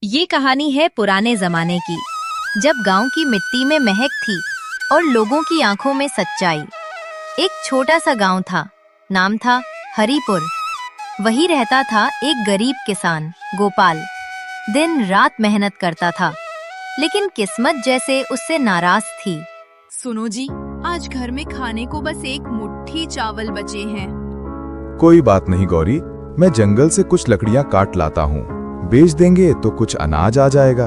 ये कहानी है पुराने जमाने की, जब गांव की मिट्टी में महक थी और लोगों की आंखों में सच्चाई। एक छोटा सा गांव था, नाम था हरिपुर। वही रहता था एक गरीब किसान गोपाल। दिन रात मेहनत करता था, लेकिन किस्मत जैसे उससे नाराज थी। सुनो जी, आज घर में खाने को बस एक मुट्ठी चावल बचे हैं। कोई बात नहीं गौरी, मैं जंगल से कुछ लकड़ियां काट लाता हूँ। बेच देंगे तो कुछ अनाज आ जाएगा।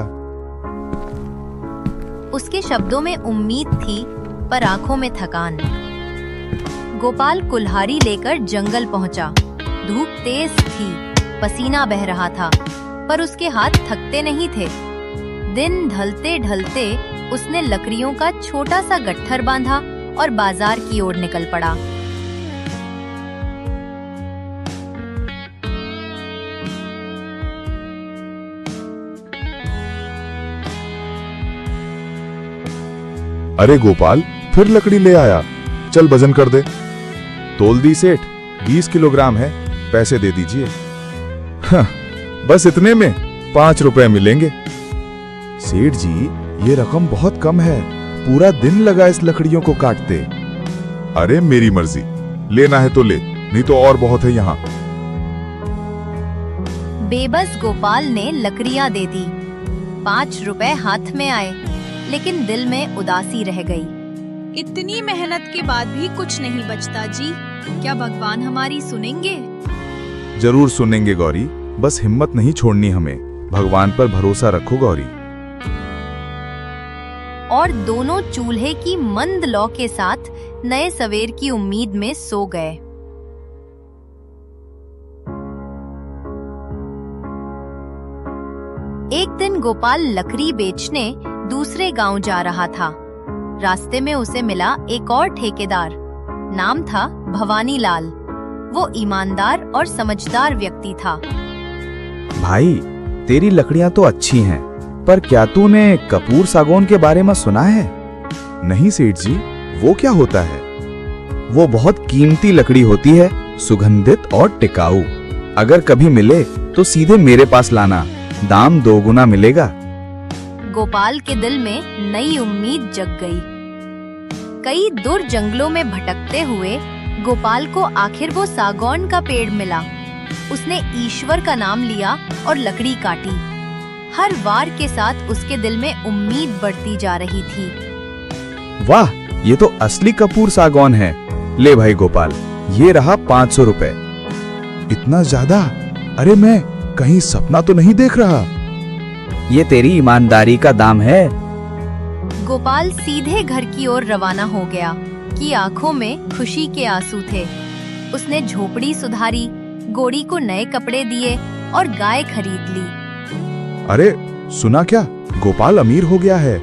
उसके शब्दों में उम्मीद थी, पर आंखों में थकान। गोपाल कुल्हाड़ी लेकर जंगल पहुंचा। धूप तेज थी, पसीना बह रहा था, पर उसके हाथ थकते नहीं थे। दिन ढलते ढलते उसने लकड़ियों का छोटा सा गट्ठर बांधा और बाजार की ओर निकल पड़ा। अरे गोपाल, फिर लकड़ी ले आया। चल वजन कर दे। तोल दी सेठ, 20 किलोग्राम है, पैसे दे दीजिए। हाँ, बस इतने में 5 रुपए मिलेंगे। सेठ जी, ये रकम बहुत कम है, पूरा दिन लगा इस लकड़ियों को काटते। अरे मेरी मर्जी, लेना है तो ले, नहीं तो और बहुत है यहाँ। बेबस गोपाल ने लकड़ियां दे दी। 5 रुपए हाथ में आए, लेकिन दिल में उदासी रह गई। इतनी मेहनत के बाद भी कुछ नहीं बचता जी। क्या भगवान हमारी सुनेंगे? जरूर सुनेंगे गौरी, बस हिम्मत नहीं छोड़नी हमें। भगवान पर भरोसा रखो गौरी। और दोनों चूल्हे की मंद लौ के साथ नए सवेर की उम्मीद में सो गए। एक दिन गोपाल लकड़ी बेचने दूसरे गांव जा रहा था। रास्ते में उसे मिला एक और ठेकेदार, नाम था भवानी लाल। वो ईमानदार और समझदार व्यक्ति था। भाई, तेरी लकड़ियां तो अच्छी हैं, पर क्या तूने कपूर सागौन के बारे में सुना है? नहीं सेठ जी, वो क्या होता है? वो बहुत कीमती लकड़ी होती है, सुगंधित और टिकाऊ। अगर कभी मिले तो सीधे मेरे पास लाना, दाम 2 गुना मिलेगा। गोपाल के दिल में नई उम्मीद जग गई। कई दूर जंगलों में भटकते हुए गोपाल को आखिर वो सागौन का पेड़ मिला। उसने ईश्वर का नाम लिया और लकड़ी काटी। हर वार के साथ उसके दिल में उम्मीद बढ़ती जा रही थी। वाह, ये तो असली कपूर सागौन है। ले भाई गोपाल, ये रहा 500 रुपए। इतना ज्यादा? अरे मैं कहीं सपना तो नहीं देख रहा। ये तेरी ईमानदारी का दाम है। गोपाल सीधे घर की ओर रवाना हो गया कि आंखों में खुशी के आंसू थे। उसने झोपड़ी सुधारी, गोड़ी को नए कपड़े दिए और गाय खरीद ली। अरे सुना क्या, गोपाल अमीर हो गया है।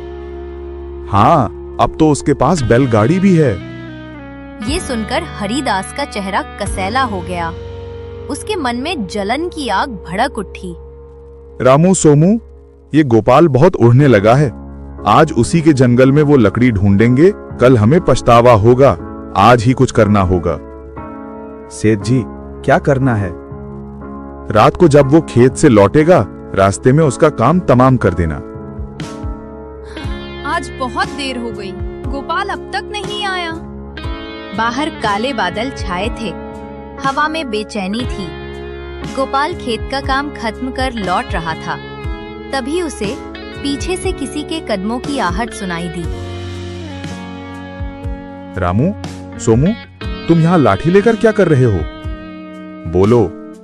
हाँ, अब तो उसके पास बैलगाड़ी भी है। ये सुनकर हरिदास का चेहरा कसैला हो गया। उसके मन में जलन की आग भड़क उठी। रामू सोमू, ये गोपाल बहुत उड़ने लगा है। आज उसी के जंगल में वो लकड़ी ढूंढेंगे, कल हमें पछतावा होगा। आज ही कुछ करना होगा। सेठ जी, क्या करना है? रात को जब वो खेत से लौटेगा, रास्ते में उसका काम तमाम कर देना। आज बहुत देर हो गई, गोपाल अब तक नहीं आया। बाहर काले बादल छाए थे, हवा में बेचैनी थी। गोपाल खेत का काम खत्म कर लौट रहा था, तभी उसे पीछे से किसी के कदमों की आहट सुनाई दी। रामू, सोमू, तुम यहाँ लाठी लेकर क्या कर रहे हो? बोलो,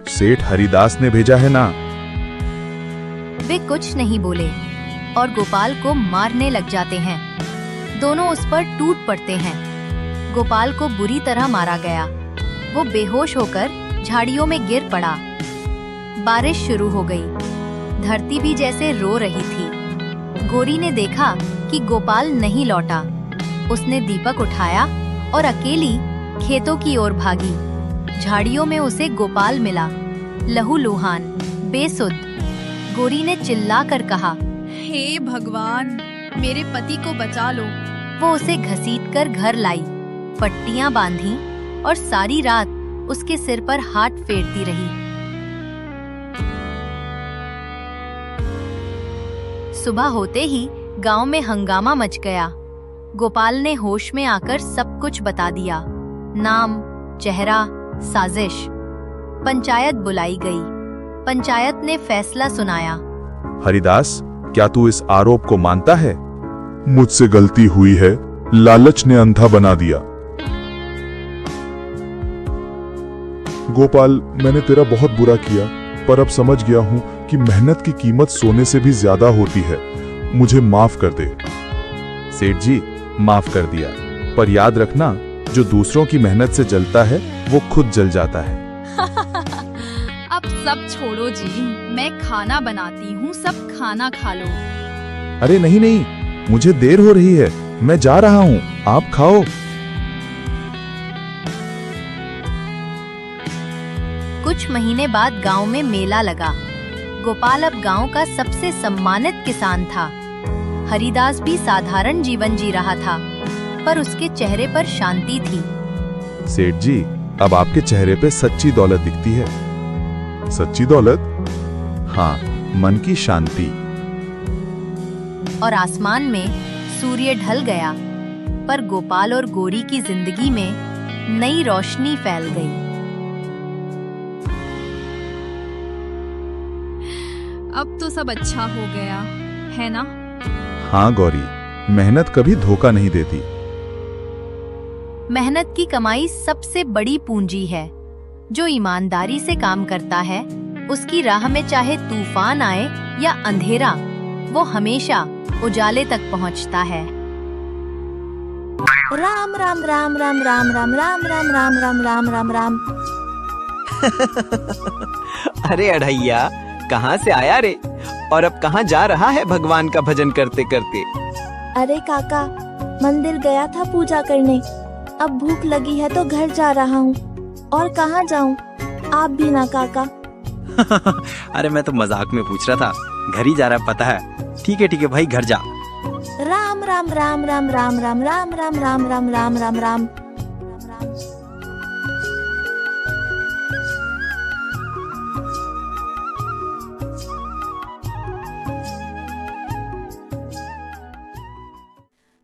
सेठ हरिदास ने भेजा है ना? वे कुछ नहीं बोले और गोपाल को मारने लग जाते हैं। दोनों उस पर टूट पड़ते हैं। गोपाल को बुरी तरह मारा गया। वो बेहोश होकर झाड़ियों में गिर पड़ा। बारिश शुरू हो गई, धरती भी जैसे रो रही थी। गोरी ने देखा कि गोपाल नहीं लौटा। उसने दीपक उठाया और अकेली खेतों की ओर भागी। झाड़ियों में उसे गोपाल मिला, लहूलुहान, बेसुध। गोरी ने चिल्लाकर कहा, हे भगवान, मेरे पति को बचा लो। वो उसे घसीटकर घर लाई, पट्टियां बांधी और सारी रात उसके सिर पर हाथ फेरती रही। सुबह होते ही गांव में हंगामा मच गया। गोपाल ने होश में आकर सब कुछ बता दिया। नाम, चेहरा, साजिश। पंचायत बुलाई गई। पंचायत ने फैसला सुनाया। हरिदास, क्या तू इस आरोप को मानता है? मुझसे गलती हुई है, लालच ने अंधा बना दिया। गोपाल, मैंने तेरा बहुत बुरा किया, पर अब समझ गया हूं कि मेहनत की कीमत सोने से भी ज्यादा होती है। मुझे माफ कर दे। सेठ जी, माफ कर दिया, पर याद रखना, जो दूसरों की मेहनत से जलता है वो खुद जल जाता है। अब सब छोड़ो जी, मैं खाना बनाती हूँ, सब खाना खा लो। अरे नहीं नहीं, मुझे देर हो रही है, मैं जा रहा हूँ, आप खाओ। कुछ महीने बाद गांव में मेला लगा। गोपाल अब गांव का सबसे सम्मानित किसान था। हरिदास भी साधारण जीवन जी रहा था, पर उसके चेहरे पर शांति थी। सेठ जी, अब आपके चेहरे पे सच्ची दौलत दिखती है। सच्ची दौलत? हाँ, मन की शांति। और आसमान में सूर्य ढल गया, पर गोपाल और गोरी की जिंदगी में नई रोशनी फैल गई। अब तो सब अच्छा हो गया है ना? हाँ गौरी, मेहनत कभी धोखा नहीं देती। मेहनत की कमाई सबसे बड़ी पूंजी है। जो ईमानदारी से काम करता है, उसकी राह में चाहे तूफान आए या अंधेरा, वो हमेशा उजाले तक पहुंचता है। राम राम राम राम राम राम राम राम राम राम राम राम राम। अरे अढ़ैया, कहाँ से आया रे? और अब कहाँ जा रहा है भगवान का भजन करते करते? अरे काका, मंदिर गया था पूजा करने, अब भूख लगी है तो घर जा रहा हूँ। और कहाँ जाऊँ? आप भी ना काका। अरे मैं तो मजाक में पूछ रहा था, घर ही जा रहा पता है। ठीक है भाई, घर जा। राम राम राम राम राम राम राम राम राम राम राम राम राम।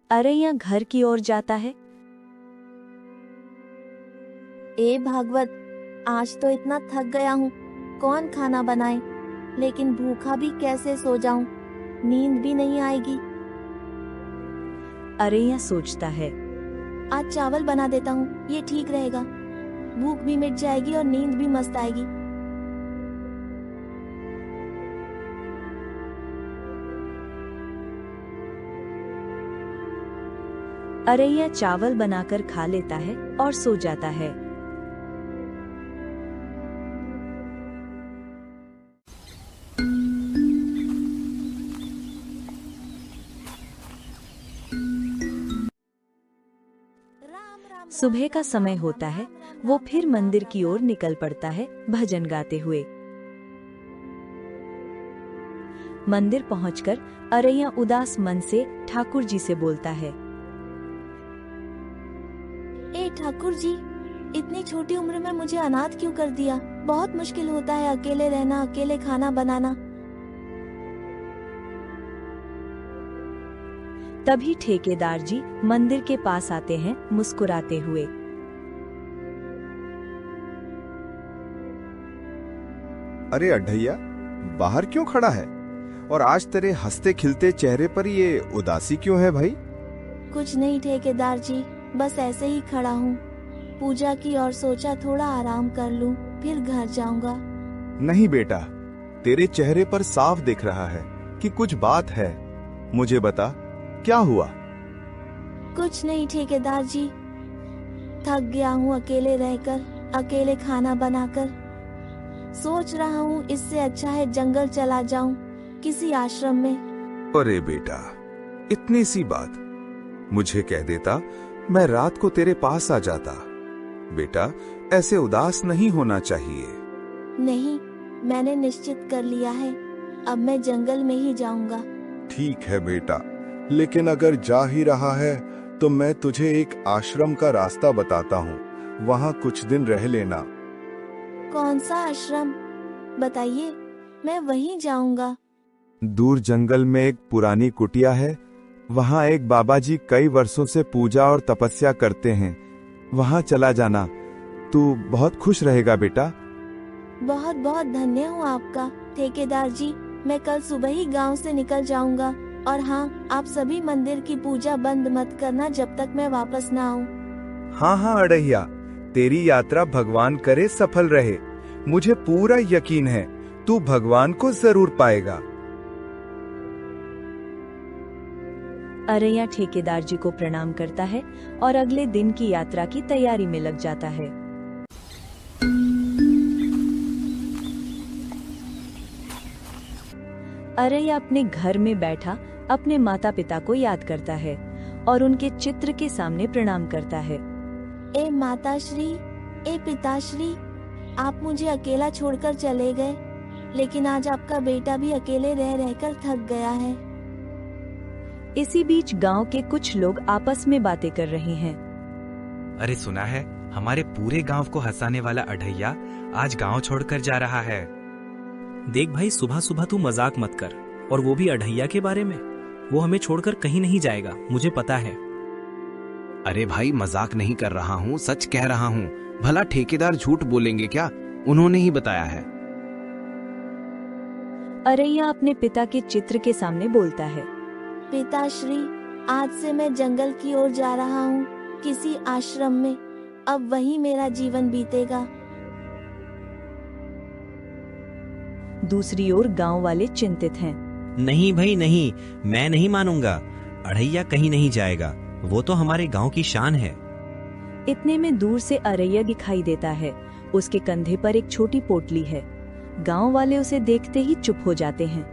अरे यहाँ घर की ओर जाता है। ए भागवत, आज तो इतना थक गया हूँ, कौन खाना बनाए? लेकिन भूखा भी कैसे सो जाऊं? नींद भी नहीं आएगी। अरे यह सोचता है, आज चावल बना देता हूँ, ये ठीक रहेगा। भूख भी मिट जाएगी और नींद भी मस्त आएगी। अरे यह चावल बनाकर खा लेता है और सो जाता है। सुबह का समय होता है, वो फिर मंदिर की ओर निकल पड़ता है भजन गाते हुए। मंदिर पहुंचकर अरैया उदास मन से ठाकुर जी से बोलता है। ए ठाकुर जी, इतनी छोटी उम्र में मुझे अनाथ क्यों कर दिया? बहुत मुश्किल होता है अकेले रहना, अकेले खाना बनाना। तभी ठेकेदार जी मंदिर के पास आते हैं मुस्कुराते हुए। अरे अढ़ैया, बाहर क्यों खड़ा है? और आज तेरे हंसते खिलते चेहरे पर ये उदासी क्यों है भाई? कुछ नहीं ठेकेदार जी, बस ऐसे ही खड़ा हूँ। पूजा की और सोचा थोड़ा आराम कर लूँ, फिर घर जाऊंगा। नहीं बेटा, तेरे चेहरे पर साफ दिख रहा है कि कुछ बात है। मुझे बता, क्या हुआ? कुछ नहीं ठेकेदार जी, थक गया हूँ अकेले रहकर, अकेले खाना बनाकर। सोच रहा हूँ इससे अच्छा है जंगल चला जाऊं, किसी आश्रम में। अरे बेटा, इतनी सी बात मुझे कह देता, मैं रात को तेरे पास आ जाता। बेटा, ऐसे उदास नहीं होना चाहिए। नहीं, मैंने निश्चित कर लिया है, अब मैं जंगल में ही जाऊंगा। ठीक है बेटा, लेकिन अगर जा ही रहा है तो मैं तुझे एक आश्रम का रास्ता बताता हूँ, वहाँ कुछ दिन रह लेना। कौन सा आश्रम? बताइए, मैं वहीं जाऊंगा। दूर जंगल में एक पुरानी कुटिया है। वहाँ एक बाबा जी कई वर्षों से पूजा और तपस्या करते हैं। वहाँ चला जाना, तू बहुत खुश रहेगा बेटा। बहुत बहुत धन्य हूँ आपका ठेकेदार जी। मैं कल सुबह ही गांव से निकल जाऊंगा। और हाँ, आप सभी मंदिर की पूजा बंद मत करना जब तक मैं वापस ना आऊँ। हाँ हाँ अड़हिया, तेरी यात्रा भगवान करे सफल रहे। मुझे पूरा यकीन है तू भगवान को जरूर पाएगा। अरैया ठेकेदार जी को प्रणाम करता है और अगले दिन की यात्रा की तैयारी में लग जाता है। अरैया अपने घर में बैठा अपने माता पिता को याद करता है और उनके चित्र के सामने प्रणाम करता है। ए माताश्री, ए पिताश्री, आप मुझे अकेला छोड़कर चले गए, लेकिन आज आपका बेटा भी अकेले रह रहकर थक गया है। इसी बीच गांव के कुछ लोग आपस में बातें कर रहे हैं। अरे सुना है, हमारे पूरे गांव को हंसाने वाला अढ़ैया आज गांव छोड़कर जा रहा है। देख भाई, सुबह सुबह तू मजाक मत कर, और वो भी अढ़ैया के बारे में। वो हमें छोड़कर कहीं नहीं जाएगा, मुझे पता है। अरे भाई, मजाक नहीं कर रहा हूँ, सच कह रहा हूँ। भला ठेकेदार झूठ बोलेंगे क्या? उन्होंने ही बताया है। अरैया अपने पिता के चित्र के सामने बोलता है। पिताश्री, आज से मैं जंगल की ओर जा रहा हूँ, किसी आश्रम में। अब वहीं मेरा जीवन बीतेगा। दूसरी ओर गांव वाले चिंतित हैं। नहीं भाई नहीं, मैं नहीं मानूंगा। अढ़ैया कहीं नहीं जाएगा, वो तो हमारे गांव की शान है। इतने में दूर से अरैया दिखाई देता है। उसके कंधे पर एक छोटी पोटली है। गांव वाले उसे देखते ही चुप हो जाते हैं।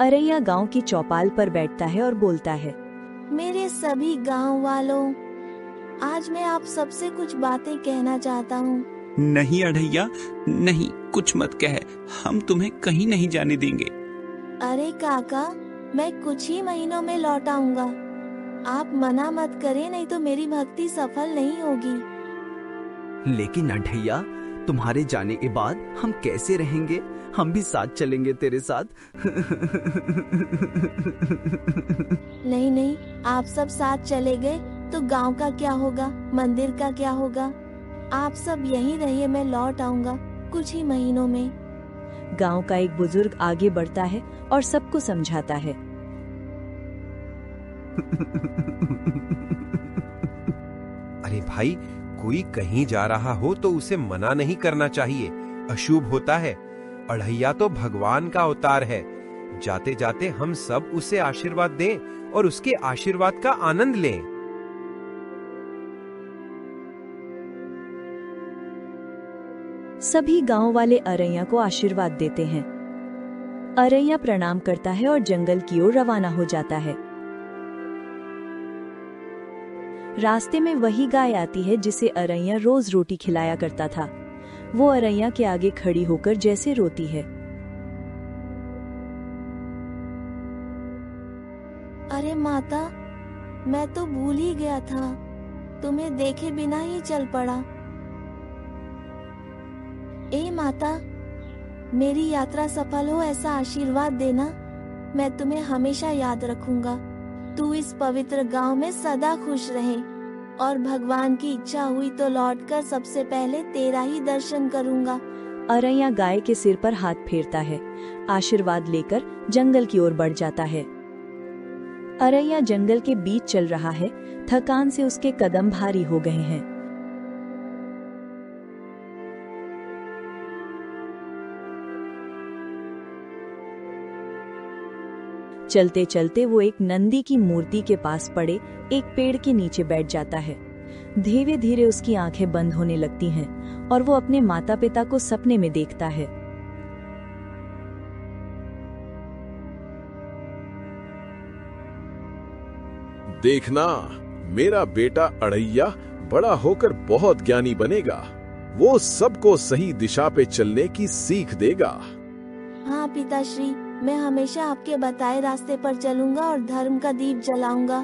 अरैया गांव की चौपाल पर बैठता है और बोलता है। मेरे सभी गांव वालों, आज मैं आप सबसे कुछ बातें कहना चाहता हूँ। नहीं अढ़ैया, नहीं, कुछ मत कह, हम तुम्हें कहीं नहीं जाने देंगे। अरे काका, मैं कुछ ही महीनों में लौट आऊंगा। आप मना मत करें, नहीं तो मेरी भक्ति सफल नहीं होगी। लेकिन अढ़ैया, तुम्हारे जाने के बाद हम कैसे रहेंगे? हम भी साथ चलेंगे तेरे साथ। नहीं नहीं, आप सब साथ चले गए तो गांव का क्या होगा, मंदिर का क्या होगा? आप सब यहीं रहिए, मैं लौट आऊंगा कुछ ही महीनों में। गांव का एक बुजुर्ग आगे बढ़ता है और सबको समझाता है। अरे भाई, कोई कहीं जा रहा हो तो उसे मना नहीं करना चाहिए, अशुभ होता है। अढ़ैया तो भगवान का अवतार है। जाते जाते हम सब उसे आशीर्वाद दें और उसके आशीर्वाद का आनंद लें। सभी गांव वाले अरैया को आशीर्वाद देते हैं। अरैया प्रणाम करता है और जंगल की ओर रवाना हो जाता है। रास्ते में वही गाय आती है जिसे अरैया रोज रोटी खिलाया करता था। वो अरैया के आगे खड़ी होकर जैसे रोती है। अरे माता, मैं तो भूल ही गया था, तुम्हें देखे बिना ही चल पड़ा। ए माता, मेरी यात्रा सफल हो ऐसा आशीर्वाद देना, मैं तुम्हें हमेशा याद रखूंगा। तू इस पवित्र गांव में सदा खुश रहे, और भगवान की इच्छा हुई तो लौटकर सबसे पहले तेरा ही दर्शन करूंगा। अरैया गाय के सिर पर हाथ फेरता है, आशीर्वाद लेकर जंगल की ओर बढ़ जाता है। अरैया जंगल के बीच चल रहा है, थकान से उसके कदम भारी हो गए हैं। चलते चलते वो एक नंदी की मूर्ति के पास पड़े एक पेड़ के नीचे बैठ जाता है। धीरे धीरे उसकी आंखें बंद होने लगती हैं और वो अपने माता पिता को सपने में देखता है। देखना, मेरा बेटा अढ़ैया बड़ा होकर बहुत ज्ञानी बनेगा। वो सबको सही दिशा पे चलने की सीख देगा। हाँ पिताश्री, मैं हमेशा आपके बताए रास्ते पर चलूंगा और धर्म का दीप जलाऊंगा।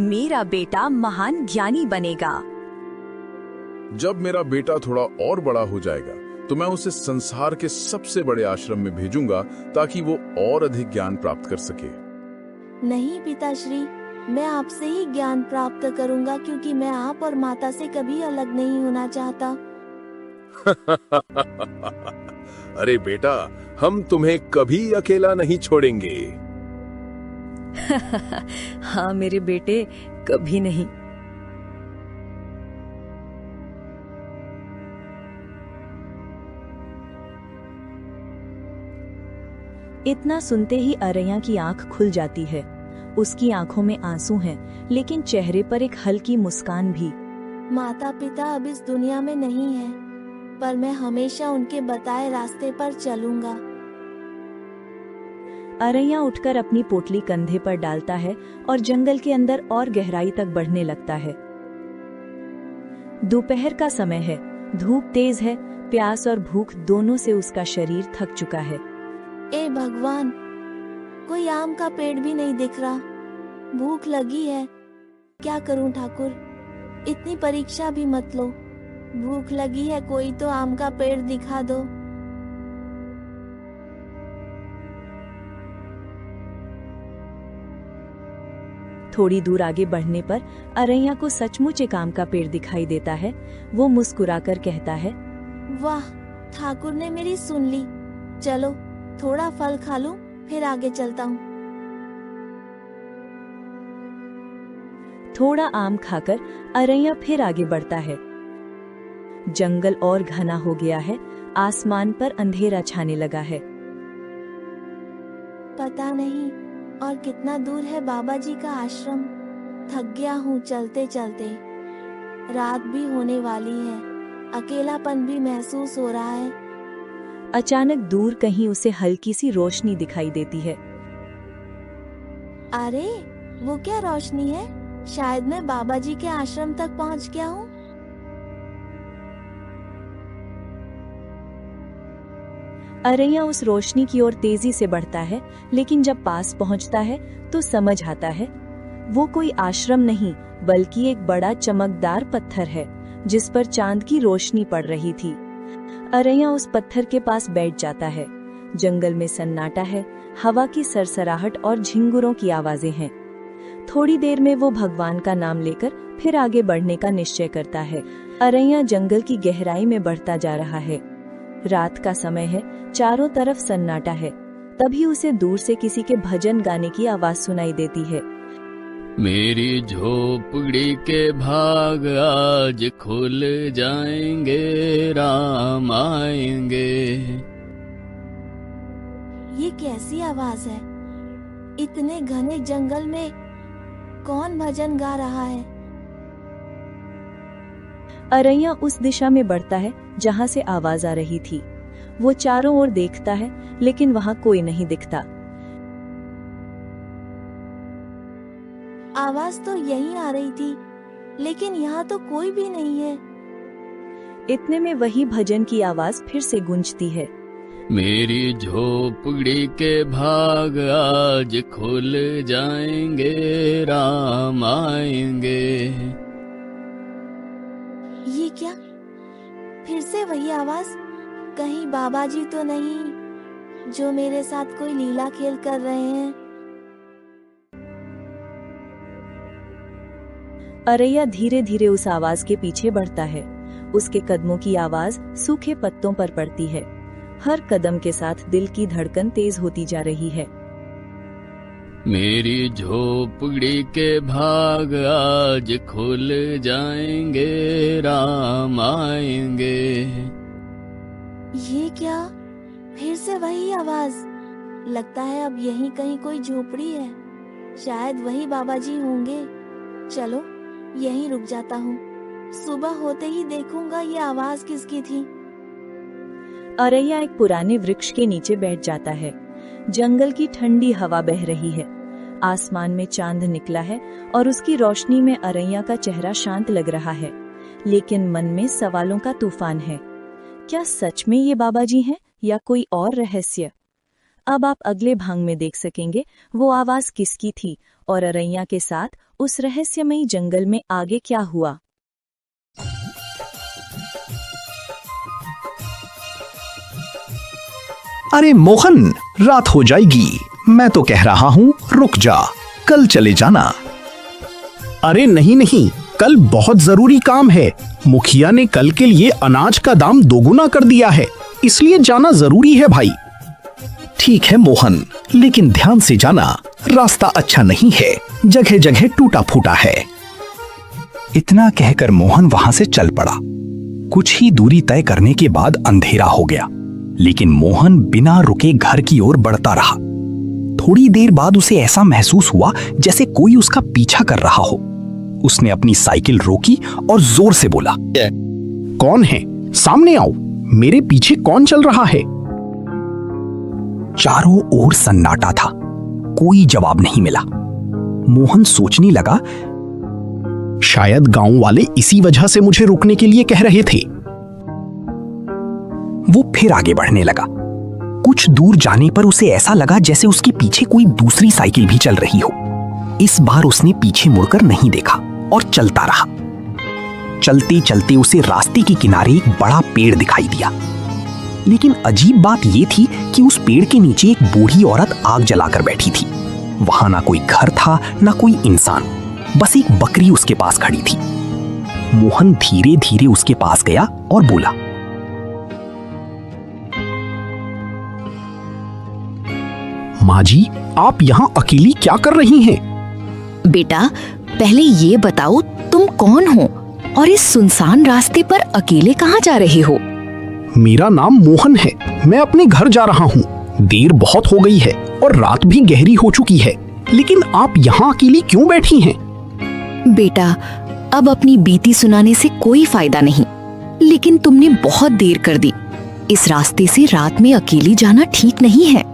मेरा बेटा महान ज्ञानी बनेगा। जब मेरा बेटा थोड़ा और बड़ा हो जाएगा तो मैं उसे संसार के सबसे बड़े आश्रम में भेजूंगा ताकि वो और अधिक ज्ञान प्राप्त कर सके। नहीं पिताश्री, मैं आपसे ही ज्ञान प्राप्त करूंगा क्योंकि मैं आप और माता से कभी अलग नहीं होना चाहता। अरे बेटा, हम तुम्हें कभी अकेला नहीं छोड़ेंगे। हाँ मेरे बेटे, कभी नहीं। इतना सुनते ही अरैया की आंख खुल जाती है। उसकी आंखों में आंसू हैं, लेकिन चेहरे पर एक हल्की मुस्कान भी। माता पिता अब इस दुनिया में नहीं है, पर मैं हमेशा उनके बताए रास्ते पर चलूंगा। अरैया उठकर अपनी पोटली कंधे पर डालता है और जंगल के अंदर और गहराई तक बढ़ने लगता है। दोपहर का समय है, धूप तेज है, प्यास और भूख दोनों से उसका शरीर थक चुका है। ए भगवान, कोई आम का पेड़ भी नहीं दिख रहा। भूख लगी है, क्या करूं ठाकुर? इतनी परीक्षा भी मत लो। भूख लगी है, कोई तो आम का पेड़ दिखा दो। थोड़ी दूर आगे बढ़ने पर अरैया को सचमुच एक आम का पेड़ दिखाई देता है। वो मुस्कुराकर कहता है, वाह, ठाकुर ने मेरी सुन ली। चलो थोड़ा फल खा लूं, फिर आगे चलता हूँ। थोड़ा आम खाकर अरैया फिर आगे बढ़ता है। जंगल और घना हो गया है, आसमान पर अंधेरा छाने लगा है। पता नहीं और कितना दूर है बाबा जी का आश्रम। थक गया हूँ चलते चलते। रात भी होने वाली है, अकेलापन भी महसूस हो रहा है। अचानक दूर कहीं उसे हल्की सी रोशनी दिखाई देती है। अरे वो क्या रोशनी है? शायद मैं बाबा जी के आश्रम तक पहुंच गया हूँ। अरैया उस रोशनी की ओर तेजी से बढ़ता है, लेकिन जब पास पहुंचता है तो समझ आता है वो कोई आश्रम नहीं बल्कि एक बड़ा चमकदार पत्थर है जिस पर चांद की रोशनी पड़ रही थी। अरैया उस पत्थर के पास बैठ जाता है। जंगल में सन्नाटा है, हवा की सरसराहट और झिंगुरों की आवाजें हैं। थोड़ी देर में वो भगवान का नाम लेकर फिर आगे बढ़ने का निश्चय करता है। अरैया जंगल की गहराई में बढ़ता जा रहा है। रात का समय है, चारों तरफ सन्नाटा है। तभी उसे दूर से किसी के भजन गाने की आवाज सुनाई देती है। मेरी झोपड़ी के भाग आज खुल जाएंगे, राम आएंगे। ये कैसी आवाज है? इतने घने जंगल में कौन भजन गा रहा है? अरैया उस दिशा में बढ़ता है जहां से आवाज आ रही थी। वो चारों ओर देखता है, लेकिन वहां कोई नहीं दिखता। आवाज तो यहीं आ रही थी, लेकिन यहाँ तो कोई भी नहीं है। इतने में वही भजन की आवाज फिर से गूंजती है। मेरी झोपड़ी के भाग आज खुल जाएंगे, राम आएंगे। ये क्या? फिर से वही आवाज? कहीं बाबा जी तो नहीं जो मेरे साथ कोई लीला खेल कर रहे हैं? अरैया धीरे धीरे उस आवाज के पीछे बढ़ता है। उसके कदमों की आवाज सूखे पत्तों पर पड़ती है। हर कदम के साथ दिल की धड़कन तेज होती जा रही है। मेरी झोपड़ी के भाग आज खुल जाएंगे, राम आएंगे। ये क्या? फिर से वही आवाज? लगता है अब यहीं कहीं कोई झोपड़ी है। शायद वही बाबा जी होंगे। चलो यहीं रुक जाता हूँ। सुबह होते ही देखूंगा ये आवाज किसकी थी। अरैया एक पुराने वृक्ष के नीचे बैठ जाता है। जंगल की ठंडी हवा बह रही है। आसमान में चांद निकला है और उसकी रोशनी में अरैया का चेहरा शांत लग रहा है, लेकिन मन में सवालों का तूफान है। क्या सच में ये बाबा जी हैं या कोई और रहस्य? अब आप अगले भाग में देख सकेंगे वो आवाज किसकी थी और अरैया के साथ उस रहस्यमयी जंगल में आगे क्या हुआ। अरे मोहन, रात हो जाएगी। मैं तो कह रहा हूँ रुक जा, कल चले जाना। अरे नहीं नहीं, कल बहुत जरूरी काम है। मुखिया ने कल के लिए अनाज का दाम दोगुना कर दिया है, इसलिए जाना जरूरी है भाई। ठीक है मोहन, लेकिन ध्यान से जाना, रास्ता अच्छा नहीं है, जगह जगह टूटा फूटा है। इतना कहकर मोहन वहां से चल पड़ा। कुछ ही दूरी तय करने के बाद अंधेरा हो गया, लेकिन मोहन बिना रुके घर की ओर बढ़ता रहा। थोड़ी देर बाद उसे ऐसा महसूस हुआ जैसे कोई उसका पीछा कर रहा हो। उसने अपनी साइकिल रोकी और जोर से बोला, कौन है? सामने आओ, मेरे पीछे कौन चल रहा है? चारों ओर सन्नाटा था, कोई जवाब नहीं मिला। मोहन सोचने लगा, शायद गांव वाले इसी वजह से मुझे रुकने के लिए कह रहे थे। वो फिर आगे बढ़ने लगा। कुछ दूर जाने पर उसे ऐसा लगा जैसे उसके पीछे कोई दूसरी साइकिल भी चल रही हो। इस बार उसने पीछे मुड़कर नहीं देखा और चलता रहा। चलते चलते उसे रास्ते के किनारे एक बड़ा पेड़ दिखाई दिया, लेकिन अजीब बात यह थी कि उस पेड़ के नीचे एक बूढ़ी औरत आग जलाकर बैठी थी। वहां ना कोई घर था ना कोई इंसान, बस एक बकरी उसके पास खड़ी थी। मोहन धीरे धीरे उसके पास गया और बोला, माँ जी, आप यहाँ अकेली क्या कर रही हैं? बेटा, पहले ये बताओ तुम कौन हो और इस सुनसान रास्ते पर अकेले कहाँ जा रहे हो? मेरा नाम मोहन है, मैं अपने घर जा रहा हूँ। देर बहुत हो गई है और रात भी गहरी हो चुकी है, लेकिन आप यहाँ अकेली क्यों बैठी हैं? बेटा, अब अपनी बीती सुनाने से कोई फायदा नहीं, लेकिन तुमने बहुत देर कर दी। इस रास्ते से रात में अकेली जाना ठीक नहीं है।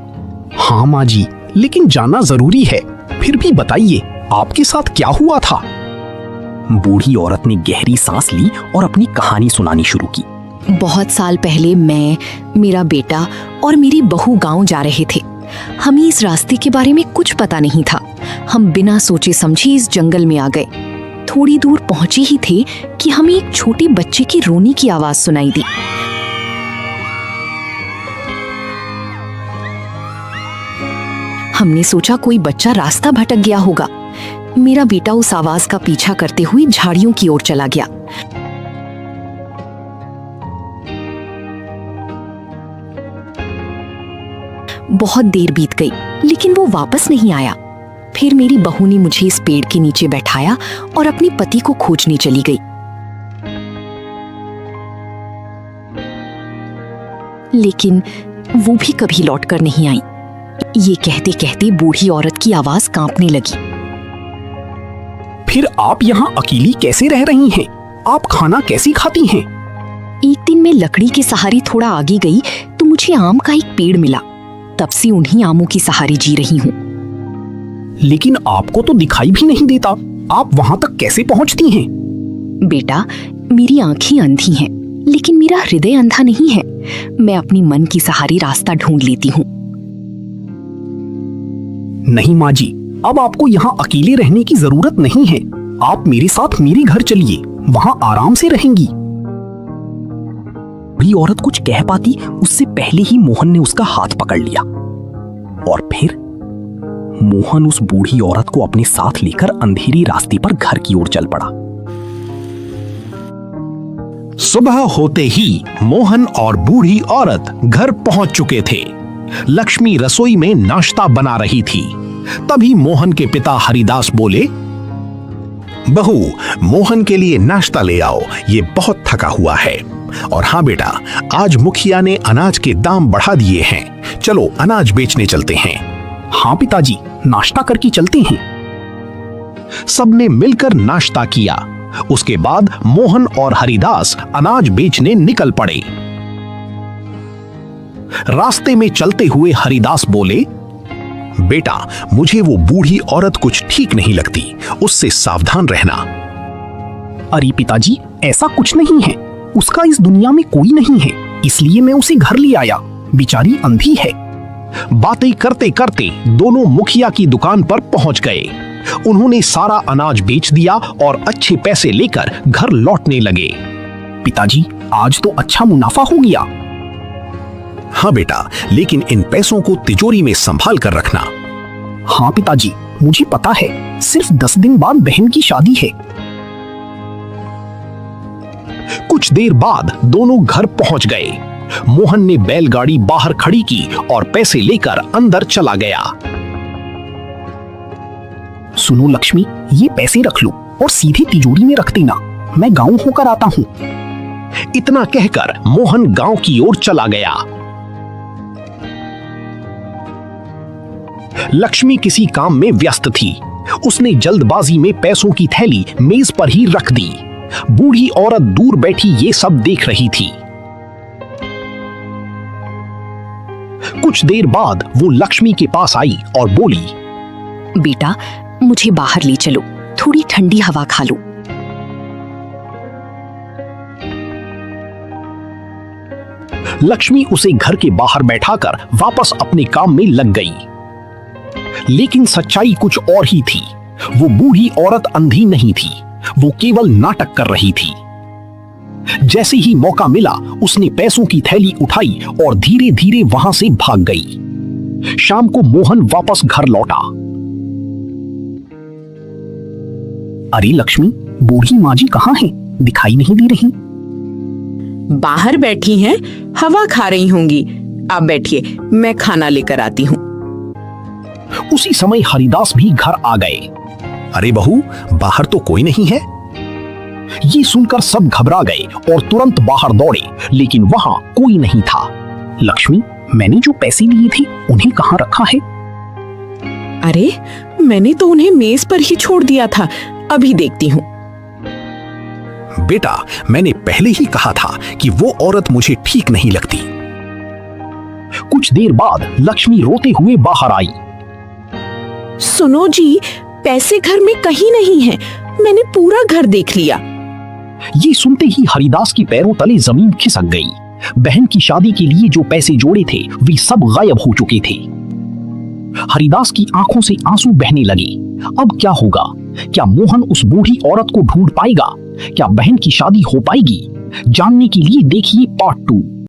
हाँ माँ जी, लेकिन जाना जरूरी है। फिर भी बताइए, आपके साथ क्या हुआ था? बूढ़ी औरत ने गहरी सांस ली और अपनी कहानी सुनानी शुरू की। बहुत साल पहले मैं, मेरा बेटा और मेरी बहू गांव जा रहे थे। हमें इस रास्ते के बारे में कुछ पता नहीं था। हम बिना सोचे समझे इस जंगल में आ गए। थोड़ी दूर पहुंचे ही थे कि हमें एक छोटे बच्चे की रोने की आवाज सुनाई दी। हमने सोचा कोई बच्चा रास्ता भटक गया होगा। मेरा बेटा उस आवाज का पीछा करते हुए झाड़ियों की ओर चला गया। बहुत देर बीत गई, लेकिन वो वापस नहीं आया। फिर मेरी बहू ने मुझे इस पेड़ के नीचे बैठाया और अपने पति को खोजने चली गई। लेकिन वो भी कभी लौटकर नहीं आई। ये कहते कहते बूढ़ी औरत की आवाज कांपने लगी। फिर आप यहाँ अकेली कैसे रह रही हैं? आप खाना कैसी खाती हैं? एक दिन मैं लकड़ी के सहारे थोड़ा आगे गई तो मुझे आम का एक पेड़ मिला। तब से उन्हीं आमों की सहारे जी रही हूँ। लेकिन आपको तो दिखाई भी नहीं देता, आप वहाँ तक कैसे पहुँचती हैं? बेटा, मेरी आंखें अंधी हैं, लेकिन मेरा हृदय अंधा नहीं है। मैं अपनी मन की सहारे रास्ता ढूंढ लेती हूँ। नहीं माँ जी, अब आपको यहाँ अकेले रहने की जरूरत नहीं है। आप मेरे साथ मेरे घर चलिए, वहाँ आराम से रहेंगी। बूढ़ी औरत कुछ कह पाती उससे पहले ही मोहन ने उसका हाथ पकड़ लिया और फिर मोहन उस बूढ़ी औरत को अपने साथ लेकर अंधेरी रास्ते पर घर की ओर चल पड़ा। सुबह होते ही मोहन और बूढ़ी औरत घर पहुंच चुके थे। लक्ष्मी रसोई में नाश्ता बना रही थी। तभी मोहन के पिता हरिदास बोले, बहू, मोहन के लिए नाश्ता ले आओ, ये बहुत थका हुआ है। और हाँ बेटा, आज मुखिया ने अनाज के दाम बढ़ा दिए हैं, चलो अनाज बेचने चलते हैं। हाँ पिताजी, नाश्ता करके चलते हैं। सबने मिलकर नाश्ता किया। उसके बाद मोहन और हरिदास अनाज बेचने निकल पड़े। रास्ते में चलते हुए हरिदास बोले, बेटा, मुझे वो बूढ़ी औरत कुछ ठीक नहीं लगती, उससे सावधान रहना। अरे पिताजी, ऐसा कुछ नहीं है, उसका इस दुनिया में कोई नहीं है, इसलिए मैं उसे घर ले आया। बेचारी अंधी है। बातें करते करते दोनों मुखिया की दुकान पर पहुंच गए। उन्होंने सारा अनाज बेच दिया और अच्छे पैसे लेकर घर लौटने लगे। पिताजी, आज तो अच्छा मुनाफा हो गया। हाँ बेटा, लेकिन इन पैसों को तिजोरी में संभाल कर रखना। हाँ पिताजी, मुझे पता है, सिर्फ 10 दिन बाद बहन की शादी है। कुछ देर बाद दोनों घर पहुंच गए। मोहन ने बैलगाड़ी बाहर खड़ी की और पैसे लेकर अंदर चला गया। सुनो लक्ष्मी, ये पैसे रख लो और सीधे तिजोरी में रख देना, मैं गांव होकर आता हूं। इतना कहकर मोहन गांव की ओर चला गया। लक्ष्मी किसी काम में व्यस्त थी। उसने जल्दबाजी में पैसों की थैली मेज पर ही रख दी। बूढ़ी औरत दूर बैठी ये सब देख रही थी। कुछ देर बाद वो लक्ष्मी के पास आई और बोली, बेटा, मुझे बाहर ले चलो, थोड़ी ठंडी हवा खा लो। लक्ष्मी उसे घर के बाहर बैठाकर वापस अपने काम में लग गई। लेकिन सच्चाई कुछ और ही थी। वो बूढ़ी औरत अंधी नहीं थी, वो केवल नाटक कर रही थी। जैसे ही मौका मिला, उसने पैसों की थैली उठाई और धीरे धीरे वहां से भाग गई। शाम को मोहन वापस घर लौटा। अरे लक्ष्मी, बूढ़ी माँ जी कहाँ हैं? दिखाई नहीं दे रही। बाहर बैठी हैं, हवा खा रही होंगी। आप बैठिए, मैं खाना लेकर आती हूँ। उसी समय हरिदास भी घर आ गए। अरे बहू, बाहर तो कोई नहीं है। ये सुनकर सब घबरा गए और तुरंत बाहर दौड़े, लेकिन वहां कोई नहीं था। लक्ष्मी, मैंने जो पैसे लिए थे उन्हें कहाँ रखा है? अरे, मैंने तो उन्हें मेज पर ही छोड़ दिया था, अभी देखती हूँ। बेटा, मैंने पहले ही कहा था कि वो औरत मुझे ठीक नहीं लगती। कुछ देर बाद लक्ष्मी रोते हुए बाहर आई। सुनो जी, पैसे घर में कहीं नहीं हैं, मैंने पूरा घर देख लिया। ये सुनते ही हरिदास के पैरों तले जमीन खिसक गई। बहन की शादी के लिए जो पैसे जोड़े थे वे सब गायब हो चुके थे। हरिदास की आंखों से आंसू बहने लगे। अब क्या होगा? क्या मोहन उस बूढ़ी औरत को ढूंढ पाएगा? क्या बहन की शादी हो पाएगी? जानने के लिए देखिए पार्ट 2।